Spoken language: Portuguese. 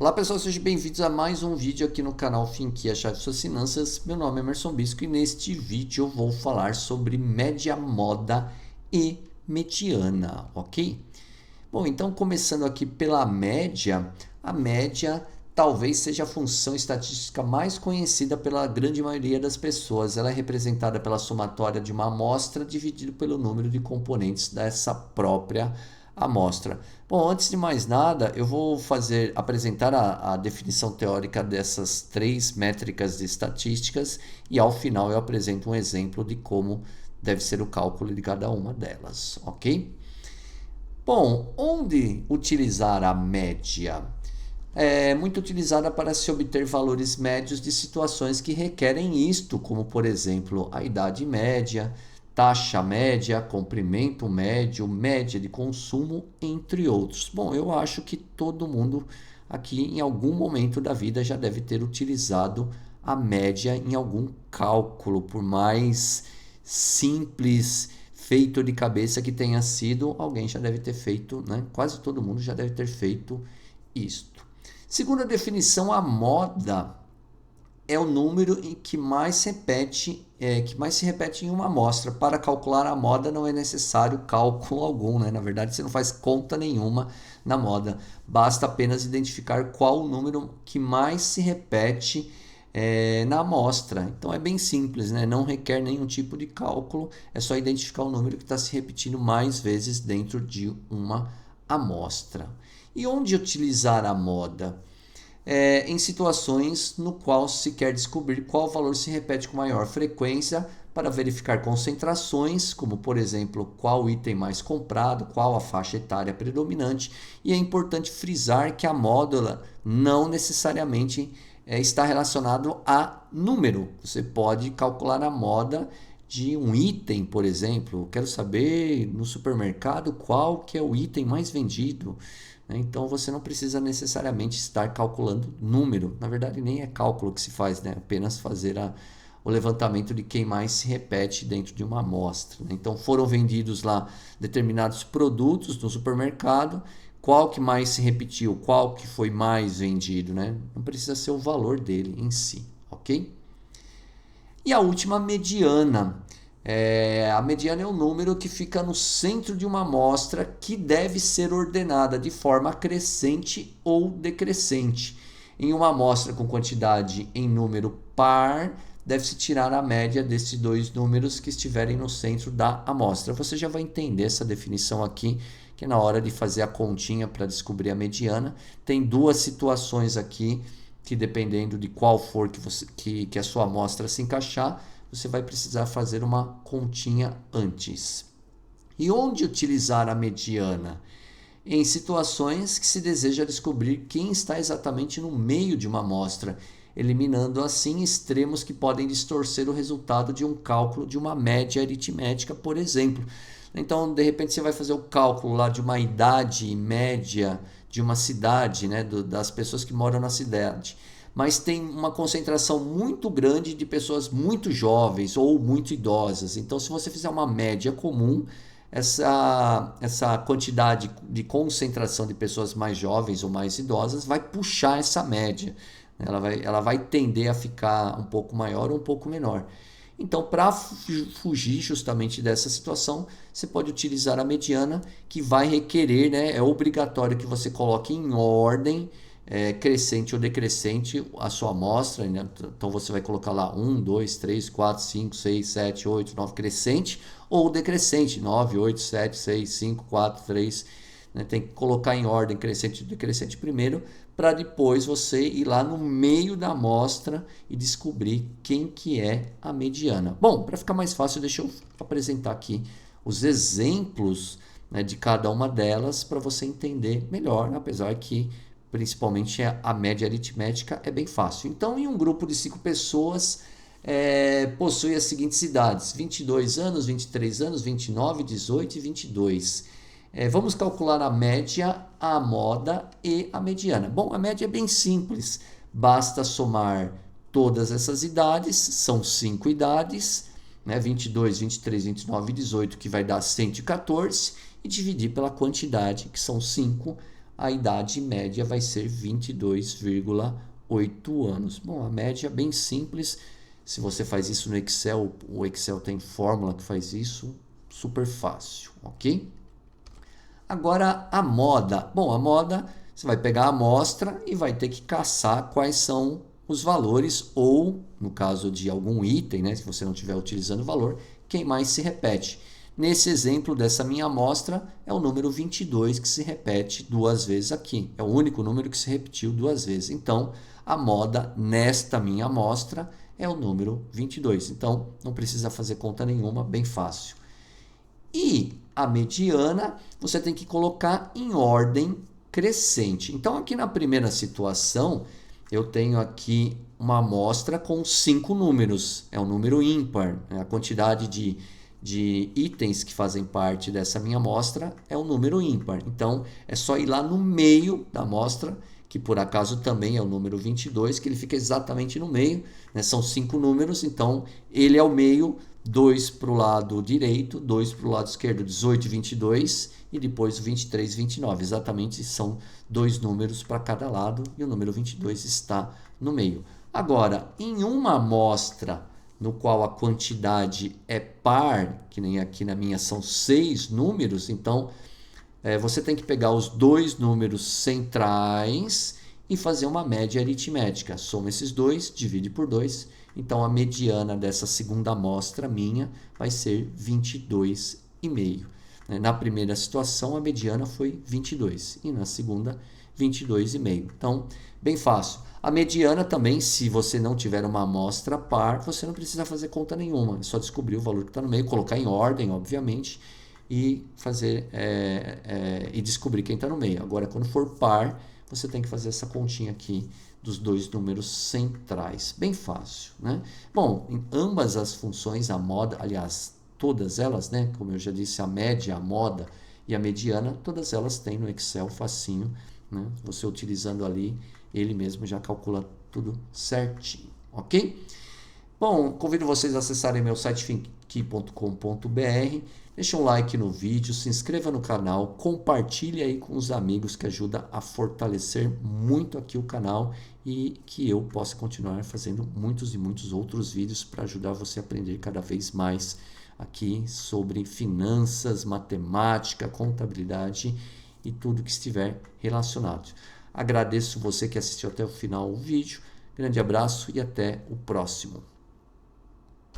Olá pessoal, sejam bem-vindos a mais um vídeo aqui no canal Finquia Chave Suas Finanças. Meu nome é Emerson Bisco e neste vídeo eu vou falar sobre média, moda e mediana, ok? Bom, então começando aqui pela média, a média talvez seja a função estatística mais conhecida pela grande maioria das pessoas. Ela é representada pela somatória de uma amostra dividido pelo número de componentes dessa própria amostra. Bom, antes de mais nada, eu vou apresentar a definição teórica dessas três métricas de estatísticas e ao final eu apresento um exemplo de como deve ser o cálculo de cada uma delas, ok? Bom, onde utilizar a média? É muito utilizada para se obter valores médios de situações que requerem isto, como por exemplo a idade média, taxa média, comprimento médio, média de consumo, entre outros. Bom, eu acho que todo mundo aqui em algum momento da vida já deve ter utilizado a média em algum cálculo, por mais simples, feito de cabeça que tenha sido, alguém já deve ter feito, né? Quase todo mundo já deve ter feito isto. Segundo a definição, a moda é o número que mais se repete em uma amostra. Para calcular a moda não é necessário cálculo algum, né? Na verdade, você não faz conta nenhuma na moda. Basta apenas identificar qual o número que mais se repete na amostra. Então é bem simples, né? Não requer nenhum tipo de cálculo, é só identificar o número que está se repetindo mais vezes dentro de uma amostra. E onde utilizar a moda? Em situações no qual se quer descobrir qual valor se repete com maior frequência para verificar concentrações, como por exemplo, qual item mais comprado, qual a faixa etária predominante, e é importante frisar que a módula não necessariamente está relacionado a número. Você pode calcular a moda de um item, por exemplo. Quero saber no supermercado qual que é o item mais vendido. Então você não precisa necessariamente estar calculando número. Na verdade, nem é cálculo que se faz, né? Apenas fazer o levantamento de quem mais se repete dentro de uma amostra. Então foram vendidos lá determinados produtos no supermercado. Qual que mais se repetiu? Qual que foi mais vendido, né? Não precisa ser o valor dele em si, ok? E a última, mediana. A mediana é o número que fica no centro de uma amostra que deve ser ordenada de forma crescente ou decrescente. Em uma amostra com quantidade em número par, deve-se tirar a média desses dois números que estiverem no centro da amostra. Você já vai entender essa definição aqui, que na hora de fazer a continha para descobrir a mediana, tem duas situações aqui que dependendo de qual for que a sua amostra se encaixar, você vai precisar fazer uma continha antes. E onde utilizar a mediana? Em situações que se deseja descobrir quem está exatamente no meio de uma amostra, eliminando assim extremos que podem distorcer o resultado de um cálculo de uma média aritmética, por exemplo. Então, de repente, você vai fazer o cálculo lá de uma idade média de uma cidade, né, das pessoas que moram na cidade. Mas tem uma concentração muito grande de pessoas muito jovens ou muito idosas. Então, se você fizer uma média comum, essa quantidade de concentração de pessoas mais jovens ou mais idosas vai puxar essa média. Ela vai tender a ficar um pouco maior ou um pouco menor. Então, para fugir justamente dessa situação, você pode utilizar a mediana, que vai requerer, né, é obrigatório que você coloque em ordem crescente ou decrescente a sua amostra, né? Então você vai colocar lá 1, 2, 3, 4, 5, 6, 7, 8, 9 crescente ou decrescente, 9, 8, 7, 6, 5, 4, 3. Né? Tem que colocar em ordem crescente e decrescente primeiro, para depois você ir lá no meio da amostra e descobrir quem que é a mediana. Bom, para ficar mais fácil, deixa eu apresentar aqui os exemplos, né, de cada uma delas para você entender melhor, apesar que principalmente a média aritmética é bem fácil. Então, em um grupo de 5 pessoas, possui as seguintes idades: 22 anos, 23 anos, 29, 18 e 22. Vamos calcular a média, a moda e a mediana. Bom, a média é bem simples. Basta somar todas essas idades, são 5 idades, né? 22, 23, 29 e 18, que vai dar 114, e dividir pela quantidade, que são 5, a idade média vai ser 22,8 anos. Bom, a média é bem simples. Se você faz isso no Excel, o Excel tem fórmula que faz isso, super fácil, ok? Agora a moda. Bom, a moda, você vai pegar a amostra e vai ter que caçar quais são os valores ou, no caso de algum item, né, se você não estiver utilizando o valor, quem mais se repete. Nesse exemplo dessa minha amostra, é o número 22 que se repete duas vezes aqui. É o único número que se repetiu duas vezes. Então, a moda nesta minha amostra é o número 22. Então, não precisa fazer conta nenhuma, bem fácil. E a mediana, você tem que colocar em ordem crescente. Então, aqui na primeira situação, eu tenho aqui uma amostra com 5 números. É um número ímpar. A quantidade de itens que fazem parte dessa minha amostra é um número ímpar. Então, é só ir lá no meio da amostra, que por acaso também é o número 22, que ele fica exatamente no meio, né? São 5 números, então ele é o meio, 2 para o lado direito, 2 para o lado esquerdo, 18 e 22, e depois 23 e 29. Exatamente, são 2 números para cada lado, e o número 22 está no meio. Agora, em uma amostra no qual a quantidade é par, que nem aqui na minha são 6 números, então você tem que pegar os 2 números centrais e fazer uma média aritmética. Soma esses dois, divide por 2. Então, a mediana dessa segunda amostra minha vai ser 22,5. Na primeira situação, a mediana foi 22 e na segunda, 22,5. Então, bem fácil. A mediana também, se você não tiver uma amostra par, você não precisa fazer conta nenhuma. É só descobrir o valor que está no meio, colocar em ordem, obviamente, e fazer e descobrir quem está no meio. Agora, quando for par, você tem que fazer essa continha aqui dos 2 números centrais. Bem fácil, né? Bom, em ambas as funções, a moda, aliás, todas elas, né? Como eu já disse, a média, a moda e a mediana, todas elas têm no Excel facinho, né? Você utilizando ali, ele mesmo já calcula tudo certinho, ok? Bom, convido vocês a acessarem meu site finkey.com.br, deixa um like no vídeo, se inscreva no canal, compartilhe aí com os amigos, que ajuda a fortalecer muito aqui o canal e que eu possa continuar fazendo muitos e muitos outros vídeos para ajudar você a aprender cada vez mais aqui sobre finanças, matemática, contabilidade e tudo que estiver relacionado. Agradeço você que assistiu até o final do vídeo. Grande abraço e até o próximo.